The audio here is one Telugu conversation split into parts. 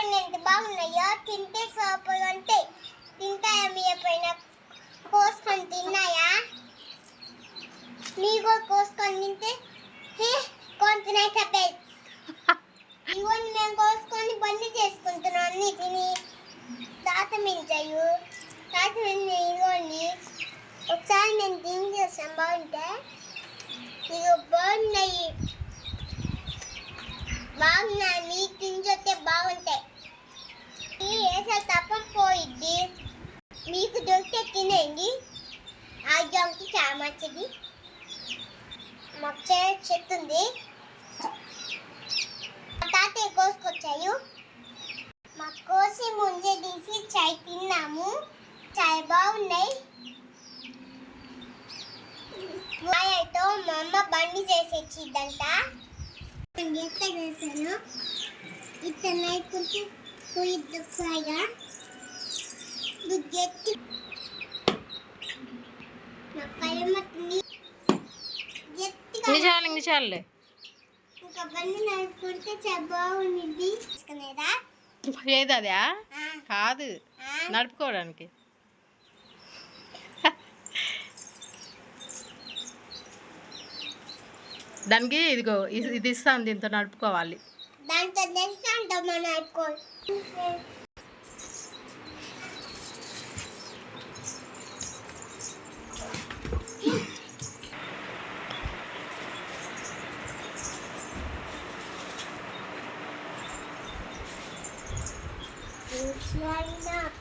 చూడండి ఎంత బాగున్నాయో. తింటే సూపర్ ఉంటాయి. తింటాయా మీ పైన కోసుకొని తిన్నాయా? మీరు కూడా కోసుకొని తింటే కొంచెం చెప్పేది. ఇవన్నీ మేము కోసుకొని బండి చేసుకుంటున్నాం. అన్ని తిని తాతమించాయి. ఇవన్నీ ఒకసారి నేను తిని చేస్తాను. బాగుంటే ఇక బాగున్నాయి. మీకు తింటే బాగుంటాయి. వేసే తప్ప పోయిద్ది. మీకు దొరికితే తినేయండి. ఆ జంకి చాలా మంచిది. మాకు చెట్టు ఉంది. మా తాతయ్య కోసుకొచ్చాయి. మాకు కోసి ముందే తీసి చాయ్ తిన్నాము. చాలా బాగున్నాయి. మాయతో మా అమ్మ బండి చేసేచ్చిద్దంట. ఎంత చేశాను ఇట్లా నైకుంటే పోయిద్దు ఫ్రైగా గట్టి చాలే ఇంకా బండి నడుపుకుంటే చాలా బాగుంది. ఏది అదా కాదు నడుపుకోవడానికి. దానికి ఇదిగో ఇది ఇస్తాను, దీంతో నడుపుకోవాలి. దాంతో నడుపుకోవాలి.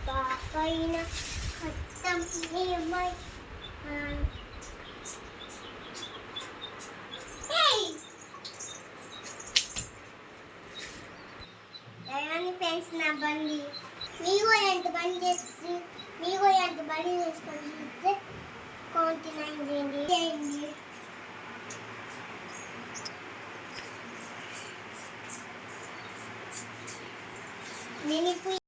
పాపైన కష్టం ఏమై ఫ్రెండ్స్ నా బండి మీరు ఎంత బండి చేసి మీరు ఎంత బండి చేసుకొని చూస్తే కామెంట్ చేయండి. నేను ఇప్పుడు